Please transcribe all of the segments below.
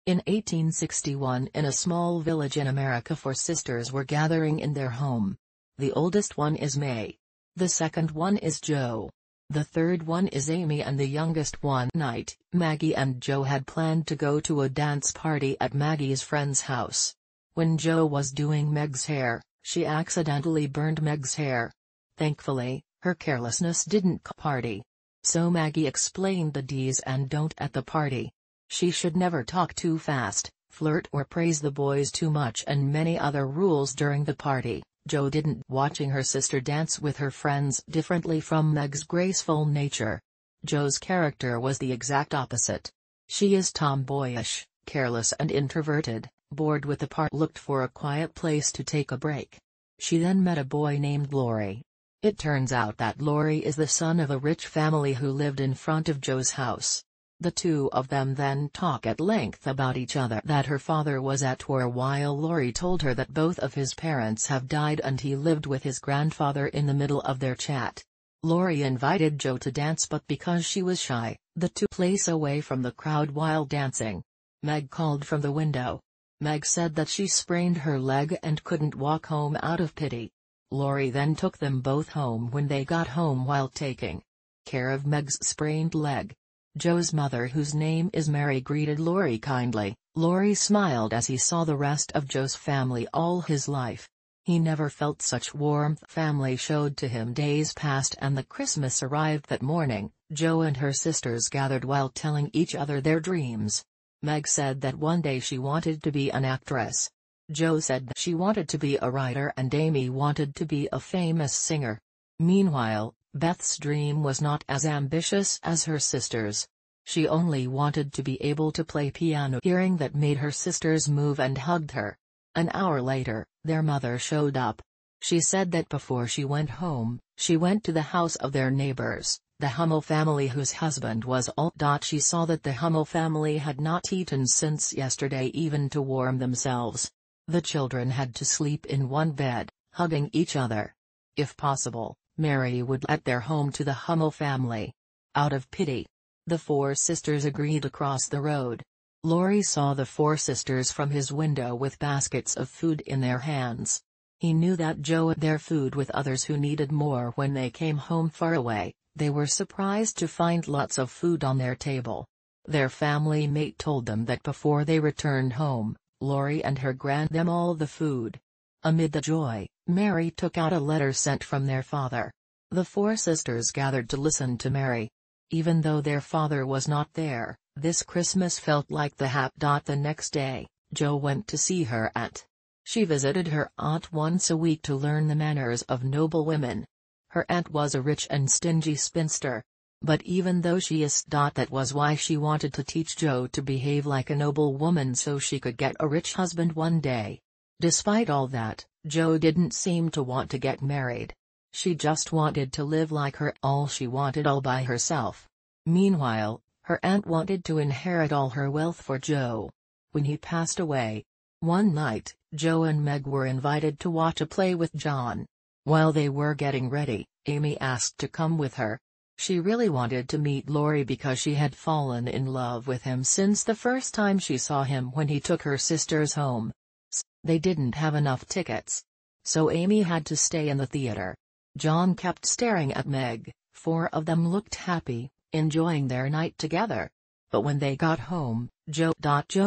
In 1861, in a small village in America, four sisters were gathering in their home. The oldest one is May. The second one is Jo. The third one is Amy, and the youngest one. Night, Maggie and Jo had planned to go to a dance party at Maggie's friend's house. When Jo was doing Meg's hair, she accidentally burned Meg's hair. Thankfully, her carelessness didn't party. So Maggie explained the do's and don'ts at the party. She should never talk too fast, flirt or praise the boys too much, and many other rules during the party. Jo didn't watching her sister dance with her friends differently from Meg's graceful nature. Jo's character was the exact opposite. She is tomboyish, careless and introverted, bored with the party, looked for a quiet place to take a break. She then met a boy named Laurie. It turns out that Laurie is the son of a rich family who lived in front of Jo's house. The two of them then talk at length about each other, that her father was at war while Laurie told her that both of his parents have died and he lived with his grandfather. In the middle of their chat, Laurie invited Jo to dance, but because she was shy, the two place away from the crowd while dancing. Meg called from the window. Meg said that she sprained her leg and couldn't walk home out of pity. Laurie then took them both home. When they got home, while taking care of Meg's sprained leg, Jo's mother, whose name is Mary, greeted Laurie kindly. Laurie smiled as he saw the rest of Jo's family all his life. He never felt such warmth. Family showed to him. Days passed and the Christmas arrived. That morning, Jo and her sisters gathered while telling each other their dreams. Meg said that one day she wanted to be an actress. Jo said that she wanted to be a writer, and Amy wanted to be a famous singer. Meanwhile, Beth's dream was not as ambitious as her sister's. She only wanted to be able to play piano. Hearing that made her sisters move and hugged her. An hour later, their mother showed up. She said that before she went home, she went to the house of their neighbors, the Hummel family, whose husband was alt. She saw that the Hummel family had not eaten since yesterday, even to warm themselves. The children had to sleep in one bed, hugging each other. If possible, Mary would let their home to the Hummel family. Out of pity, the four sisters agreed to cross the road. Laurie saw the four sisters from his window with baskets of food in their hands. He knew that Jo ate their food with others who needed more. When they came home far away, they were surprised to find lots of food on their table. Their family mate told them that before they returned home, Laurie and her grandmother them all the food. Amid the joy, Mary took out a letter sent from their father. The four sisters gathered to listen to Mary. Even though their father was not there, this Christmas felt like the The next day, Jo went to see her aunt. She visited her aunt once a week to learn the manners of noble women. Her aunt was a rich and stingy spinster. But even though she is that was why she wanted to teach Jo to behave like a noble woman so she could get a rich husband one day. Despite all that, Jo didn't seem to want to get married. She just wanted to live like her. All she wanted all by herself. Meanwhile, her aunt wanted to inherit all her wealth for Jo. When he passed away, one night, Jo and Meg were invited to watch a play with John. While they were getting ready, Amy asked to come with her. She really wanted to meet Laurie because she had fallen in love with him since the first time she saw him when he took her sisters home. They didn't have enough tickets, so Amy had to stay in the theater. John kept staring at Meg. Four of them looked happy, enjoying their night together. But when they got home, Jo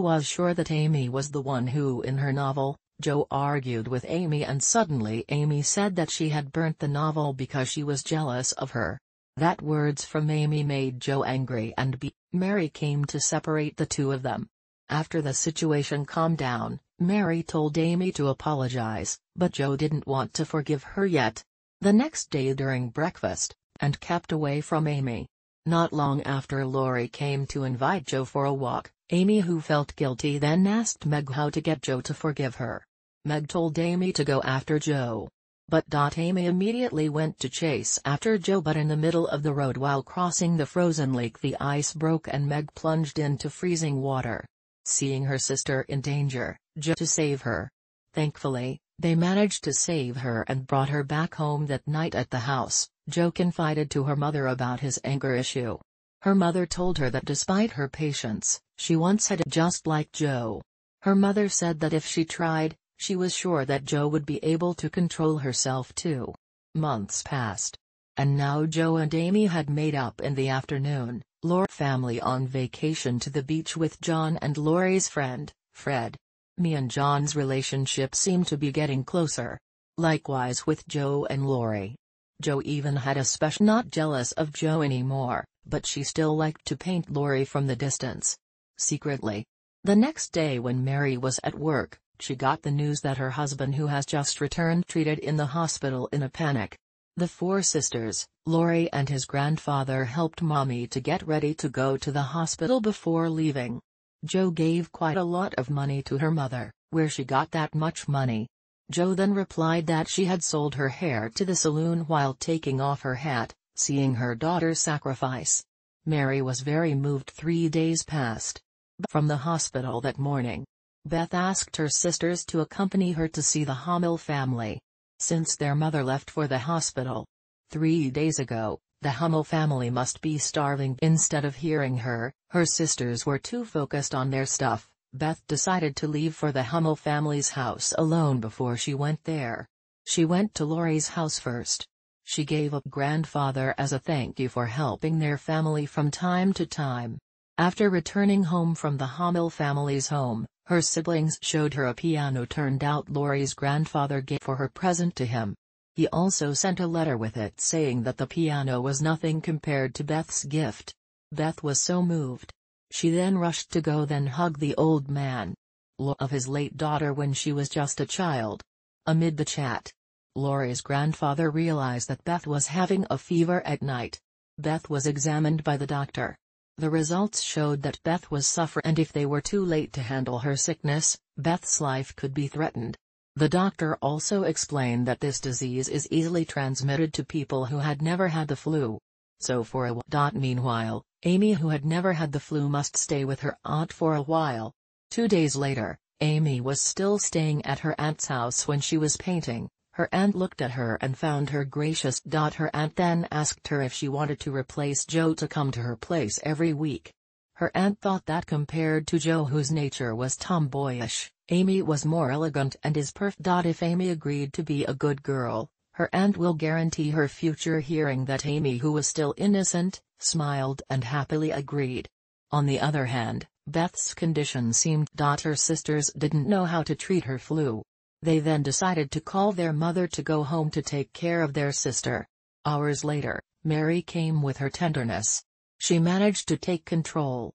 was sure that Amy was the one who in her novel. Jo argued with Amy, and suddenly Amy said that she had burnt the novel because she was jealous of her. That words from Amy made Jo angry, and Mary came to separate the two of them. After the situation calmed down, Mary told Amy to apologize, but Jo didn't want to forgive her yet. The next day during breakfast, and kept away from Amy. Not long after Laurie came to invite Jo for a walk, Amy, who felt guilty, then asked Meg how to get Jo to forgive her. Meg told Amy to go after Jo. But Amy immediately went to chase after Jo, but in the middle of the road while crossing the frozen lake the ice broke and Meg plunged into freezing water. Seeing her sister in danger, Jo to save her. Thankfully, they managed to save her and brought her back home. That night at the house, Jo confided to her mother about his anger issue. Her mother told her that despite her patience, she once had it just like Joe. Her mother said that if she tried, she was sure that Joe would be able to control herself too. Months passed. And now Joe and Amy had made up in the afternoon. Lori family on vacation to the beach with John and Lori's friend, Fred. Me and John's relationship seemed to be getting closer. Likewise with Joe and Lori. Joe even had a special not jealous of Joe anymore, but she still liked to paint Lori from the distance. Secretly. The next day when Mary was at work, she got the news that her husband who has just returned treated in the hospital in a panic. The four sisters, Lori and his grandfather helped Mommy to get ready to go to the hospital before leaving. Joe gave quite a lot of money to her mother. Where she got that much money? Joe then replied that she had sold her hair to the salon while taking off her hat, seeing her daughter's sacrifice. Mary was very moved. 3 days passed. From the hospital that morning, Beth asked her sisters to accompany her to see the Hummel family. Since their mother left for the hospital 3 days ago, the Hummel family must be starving. Instead of hearing her sisters were too focused on their stuff. Beth decided to leave for the Hummel family's house alone before she went there. She went to Lori's house first. She gave up grandfather as a thank you for helping their family from time to time. After returning home from the Hummel family's home, her siblings showed her a piano turned out Lori's grandfather gave for her present to him. He also sent a letter with it saying that the piano was nothing compared to Beth's gift. Beth was so moved. She then rushed to go then hug the old man of his late daughter when she was just a child. Amid the chat, Lori's grandfather realized that Beth was having a fever at night. Beth was examined by the doctor. The results showed that Beth was suffering, and if they were too late to handle her sickness, Beth's life could be threatened. The doctor also explained that this disease is easily transmitted to people who had never had the flu. So for a while. Meanwhile, Amy, who had never had the flu, must stay with her aunt for a while. 2 days later, Amy was still staying at her aunt's house when she was painting. Her aunt looked at her and found her gracious. Her aunt then asked her if she wanted to replace Joe to come to her place every week. Her aunt thought that compared to Joe, whose nature was tomboyish, Amy was more elegant and is perfect. If Amy agreed to be a good girl, her aunt will guarantee her future. Hearing that Amy, who was still innocent, smiled and happily agreed. On the other hand, Beth's condition seemed. Her sisters didn't know how to treat her flu. They then decided to call their mother to go home to take care of their sister. Hours later, Mary came with her tenderness. She managed to take control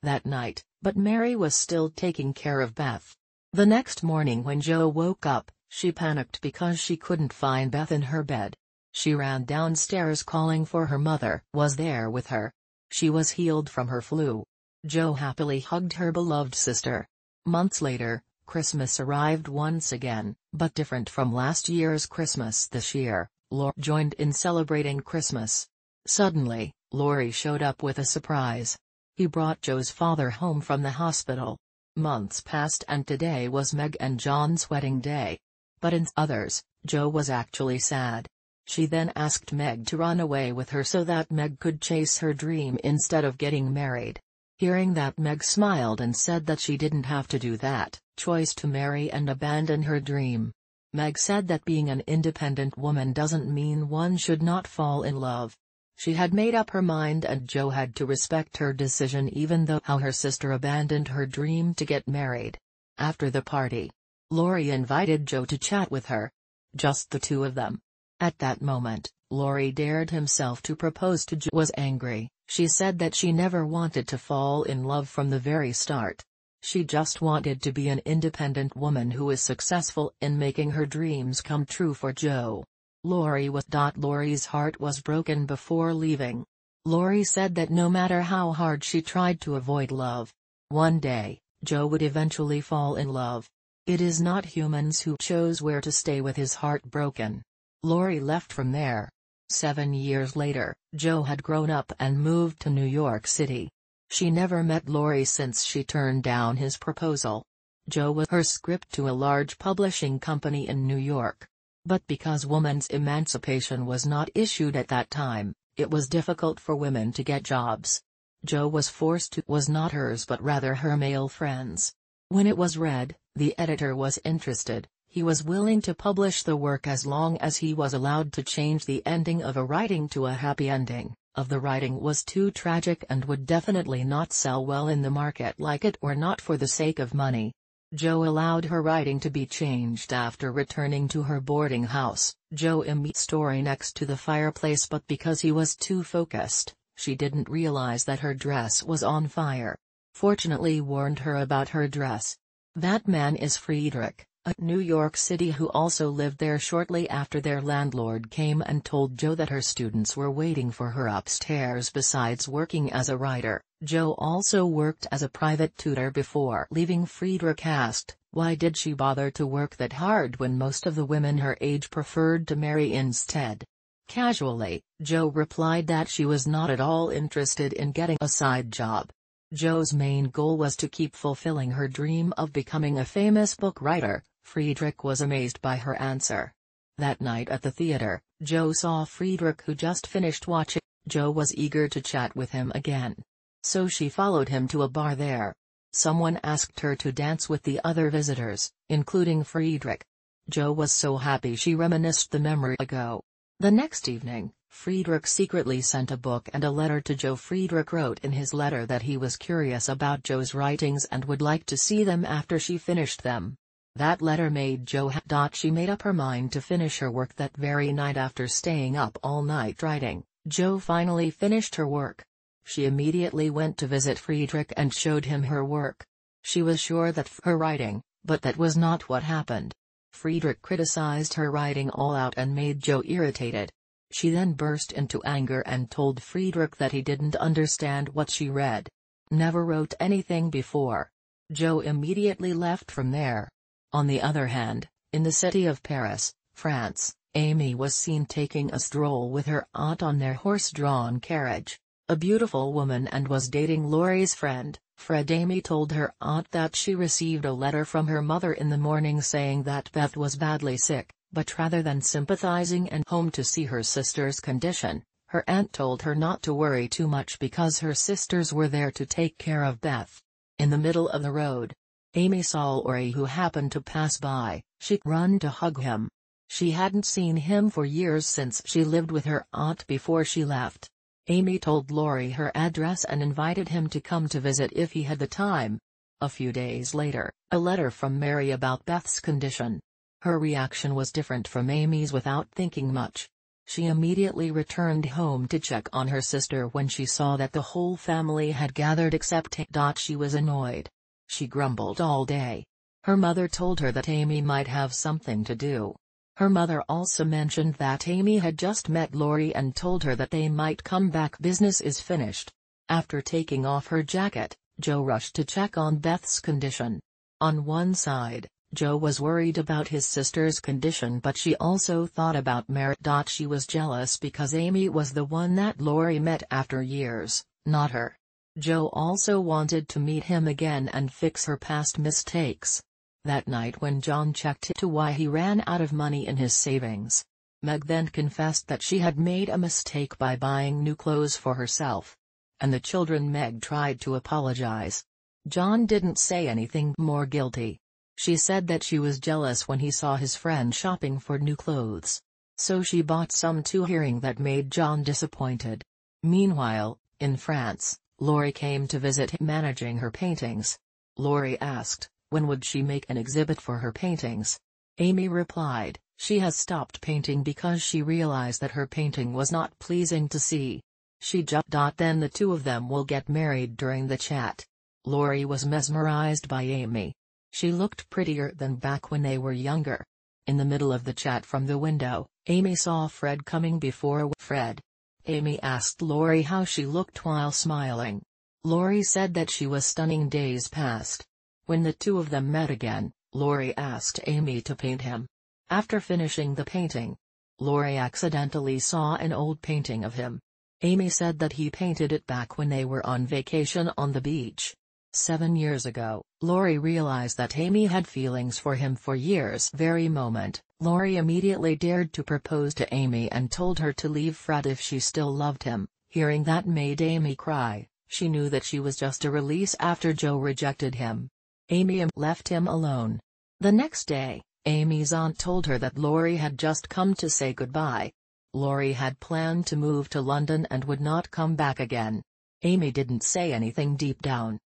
that night, but Mary was still taking care of Beth. The next morning when Joe woke up, she panicked because she couldn't find Beth in her bed. She ran downstairs calling for her mother, was there with her. She was healed from her flu. Joe happily hugged her beloved sister. Months later, Christmas arrived once again, but different from last year's Christmas. This year, Lori joined in celebrating Christmas. Suddenly, Lori showed up with a surprise. He brought Joe's father home from the hospital. Months passed and today was Meg and John's wedding day. But in others, Joe was actually sad. She then asked Meg to run away with her so that Meg could chase her dream instead of getting married. Hearing that, Meg smiled and said that she didn't have to do that, choice to marry and abandon her dream. Meg said that being an independent woman doesn't mean one should not fall in love. She had made up her mind and Joe had to respect her decision, even though how her sister abandoned her dream to get married. After the party, Lori invited Joe to chat with her. Just the two of them. At that moment, Lori dared himself to propose to Joe. Was angry. She said that she never wanted to fall in love from the very start. She just wanted to be an independent woman who is successful in making her dreams come true for Joe. Lori's heart was broken before leaving. Lori said that no matter how hard she tried to avoid love, one day, Joe would eventually fall in love. It is not humans who chose where to stay with his heart broken. Lori left from there. 7 years later, Joe had grown up and moved to New York City. She never met Lori since she turned down his proposal. Joe was her script to a large publishing company in New York. But because women's emancipation was not issued at that time, it was difficult for women to get jobs. Jo was forced to was not hers but rather her male friend's. When it was read, the editor was interested. He was willing to publish the work as long as he was allowed to change the ending of a writing to a happy ending. Of the writing was too tragic and would definitely not sell well in the market, like it or not, for the sake of money. Jo allowed her writing to be changed after returning to her boarding house. Jo Emmy's story next to the fireplace, but because he was too focused, she didn't realize that her dress was on fire. Fortunately warned her about her dress. That man is Friedrich, a New York City who also lived there shortly after their landlord came and told Jo that her students were waiting for her upstairs. Besides working as a writer, Jo also worked as a private tutor before leaving. Friedrich asked, why did she bother to work that hard when most of the women her age preferred to marry instead? Casually, Jo replied that she was not at all interested in getting a side job. Jo's main goal was to keep fulfilling her dream of becoming a famous book writer. Friedrich was amazed by her answer. That night at the theater, Jo saw Friedrich, who just finished watching. Jo was eager to chat with him again. So she followed him to a bar there. Someone asked her to dance with the other visitors, including Friedrich. Jo was so happy she reminisced the memory ago. The next evening, Friedrich secretly sent a book and a letter to Jo. Friedrich wrote in his letter that he was curious about Jo's writings and would like to see them after she finished them. That letter made Jo happy. She made up her mind to finish her work that very night. After staying up all night writing, Jo finally finished her work. She immediately went to visit Friedrich and showed him her work. She was sure that her writing, but that was not what happened. Friedrich criticized her writing all out and made Jo irritated. She then burst into anger and told Friedrich that he didn't understand what she read. Never wrote anything before. Jo immediately left from there. On the other hand, in the city of Paris, France, Amy was seen taking a stroll with her aunt on their horse-drawn carriage. A beautiful woman, and was dating Laurie's friend, Fred. Amy told her aunt that she received a letter from her mother in the morning saying that Beth was badly sick, but rather than sympathizing and home to see her sister's condition, her aunt told her not to worry too much because her sisters were there to take care of Beth. In the middle of the road, Amy saw Laurie, who happened to pass by. She ran to hug him. She hadn't seen him for years since she lived with her aunt before she left. Amy told Laurie her address and invited him to come to visit if he had the time. A few days later, a letter from Mary about Beth's condition. Her reaction was different from Amy's. Without thinking much, she immediately returned home to check on her sister when she saw that the whole family had gathered except her. She was annoyed. She grumbled all day. Her mother told her that Amy might have something to do. Her mother also mentioned that Amy had just met Laurie and told her that they might come back. Business is finished. After taking off her jacket, Jo rushed to check on Beth's condition. On one side, Jo was worried about his sister's condition, but she also thought about Mary. She was jealous because Amy was the one that Laurie met after years, not her. Jo also wanted to meet him again and fix her past mistakes. That night when John checked into why he ran out of money in his savings, Meg then confessed that she had made a mistake by buying new clothes for herself. And the children. Meg tried to apologize. John didn't say anything more guilty. She said that she was jealous when he saw his friend shopping for new clothes. So she bought some too, hearing that made John disappointed. Meanwhile, in France, Laurie came to visit him managing her paintings. Laurie asked, when would she make an exhibit for her paintings? Amy replied, she has stopped painting because she realized that her painting was not pleasing to see. She jumped. Then the two of them will get married. During the chat, Laurie was mesmerized by Amy. She looked prettier than back when they were younger. In the middle of the chat from the window, Amy saw Fred coming before Fred. Amy asked Laurie how she looked while smiling. Laurie said that she was stunning. Days passed. When the two of them met again, Laurie asked Amy to paint him. After finishing the painting, Laurie accidentally saw an old painting of him. Amy said that he painted it back when they were on vacation on the beach. 7 years ago, Laurie realized that Amy had feelings for him for years. Very moment, Laurie immediately dared to propose to Amy and told her to leave Fred if she still loved him. Hearing that made Amy cry. She knew that she was just a release after Joe rejected him. Amy left him alone. The next day, Amy's aunt told her that Laurie had just come to say goodbye. Laurie had planned to move to London and would not come back again. Amy didn't say anything deep down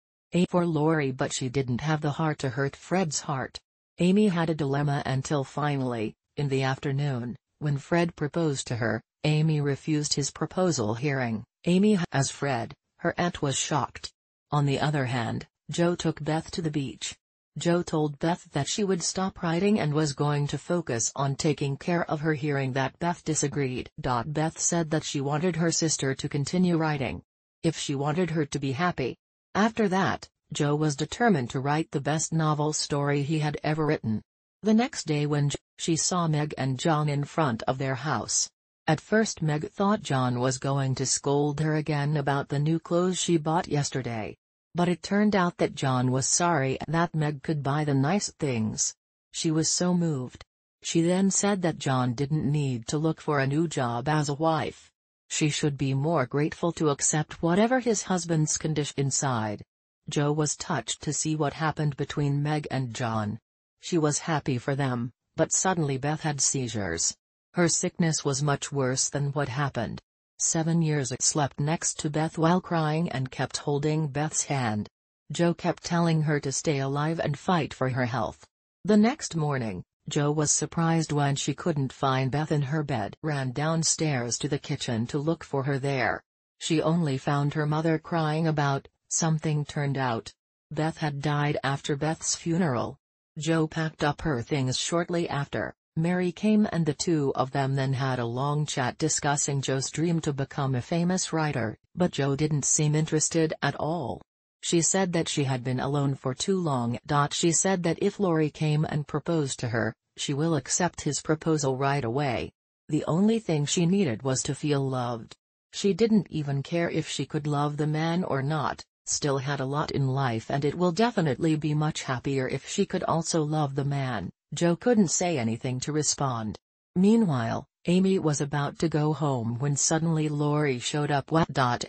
for Laurie, but she didn't have the heart to hurt Fred's heart. Amy had a dilemma until finally, in the afternoon, when Fred proposed to her, Amy refused his proposal. Hearing Amy as Fred, her aunt was shocked. On the other hand, Joe took Beth to the beach. Joe told Beth that she would stop writing and was going to focus on taking care of her. Hearing that, Beth disagreed. Beth said that she wanted her sister to continue writing if she wanted her to be happy. After that, Joe was determined to write the best novel story he had ever written. The next day when she saw Meg and John in front of their house. At first Meg thought John was going to scold her again about the new clothes she bought yesterday. But it turned out that John was sorry that Meg could buy the nice things. She was so moved. She then said that John didn't need to look for a new job as a wife. She should be more grateful to accept whatever his husband's condition inside. Joe was touched to see what happened between Meg and John. She was happy for them, but suddenly Beth had seizures. Her sickness was much worse than what happened. 7 years it slept next to Beth while crying and kept holding Beth's hand. Joe kept telling her to stay alive and fight for her health. The next morning, Joe was surprised when she couldn't find Beth in her bed. Ran downstairs to the kitchen to look for her there. She only found her mother crying about something. Turned out Beth had died after Beth's funeral. Joe packed up her things shortly after. Mary came and the two of them then had a long chat discussing Joe's dream to become a famous writer, but Joe didn't seem interested at all. She said that she had been alone for too long. She said that if Laurie came and proposed to her, she will accept his proposal right away. The only thing she needed was to feel loved. She didn't even care if she could love the man or not, still had a lot in life and it will definitely be much happier if she could also love the man. Joe couldn't say anything to respond. Meanwhile, Amy was about to go home when suddenly Laurie showed up.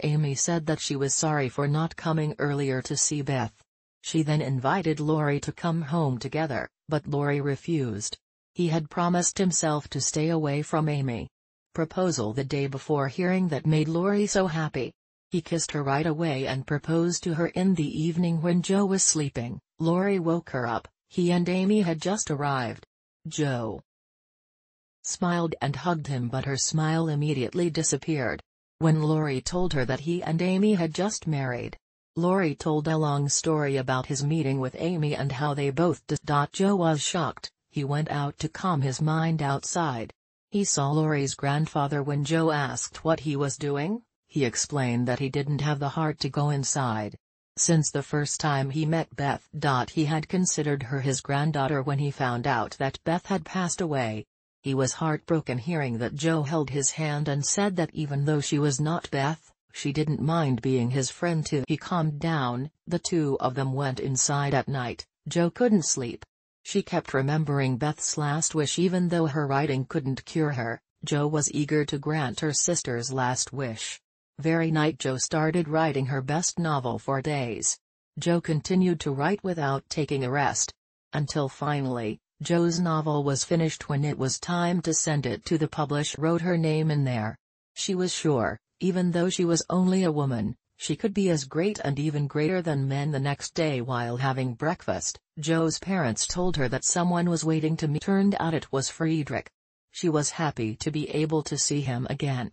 Amy said that she was sorry for not coming earlier to see Beth. She then invited Laurie to come home together, but Laurie refused. He had promised himself to stay away from Amy. Proposal the day before hearing that made Laurie so happy. He kissed her right away and proposed to her in the evening when Joe was sleeping. Laurie woke her up. He and Amy had just arrived. Joe smiled and hugged him, but her smile immediately disappeared when Laurie told her that he and Amy had just married. Laurie told a long story about his meeting with Amy and how they both Joe was shocked. He went out to calm his mind outside. He saw Laurie's grandfather. When Joe asked what he was doing, he explained that he didn't have the heart to go inside. Since the first time he met Beth. He had considered her his granddaughter. When he found out that Beth had passed away, he was heartbroken hearing that Joe held his hand and said that even though she was not Beth, she didn't mind being his friend too. He calmed down. The two of them went inside at night. Joe couldn't sleep. She kept remembering Beth's last wish. Even though her writing couldn't cure her, Joe was eager to grant her sister's last wish. Very night Joe started writing her best novel for days. Joe continued to write without taking a rest. Until finally, Joe's novel was finished. When it was time to send it to the publisher, wrote her name in there. She was sure, even though she was only a woman, she could be as great and even greater than men. The next day while having breakfast, Joe's parents told her that someone was waiting to meet. Turned out it was Friedrich. She was happy to be able to see him again.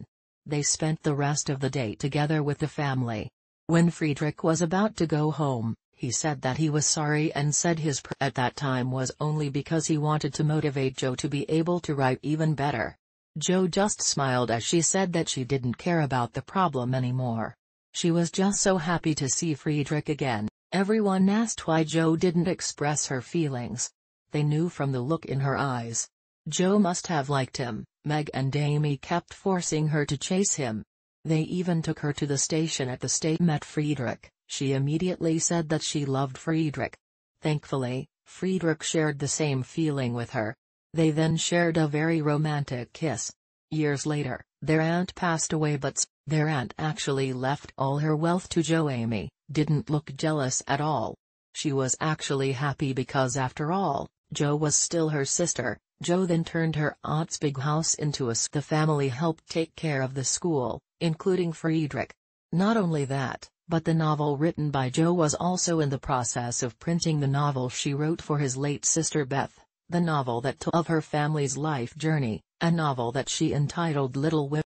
They spent the rest of the day together with the family. When Friedrich was about to go home, he said that he was sorry and said his prayer at that time was only because he wanted to motivate Joe to be able to write even better. Joe just smiled as she said that she didn't care about the problem anymore. She was just so happy to see Friedrich again. Everyone asked why Joe didn't express her feelings. They knew from the look in her eyes. Joe must have liked him. Meg and Amy kept forcing her to chase him. They even took her to the station. At the station met Friedrich. She immediately said that she loved Friedrich. Thankfully, Friedrich shared the same feeling with her. They then shared a very romantic kiss. Years later, Their aunt passed away, but their aunt actually left all her wealth to Jo. Amy didn't look jealous at all. She was actually happy because after all, Jo was still her sister. Jo then turned her aunt's big house into a school. The family helped take care of the school, including Friedrich. Not only that, but the novel written by Jo was also in the process of printing. The novel she wrote for his late sister Beth, the novel that told of her family's life journey, a novel that she entitled Little Women.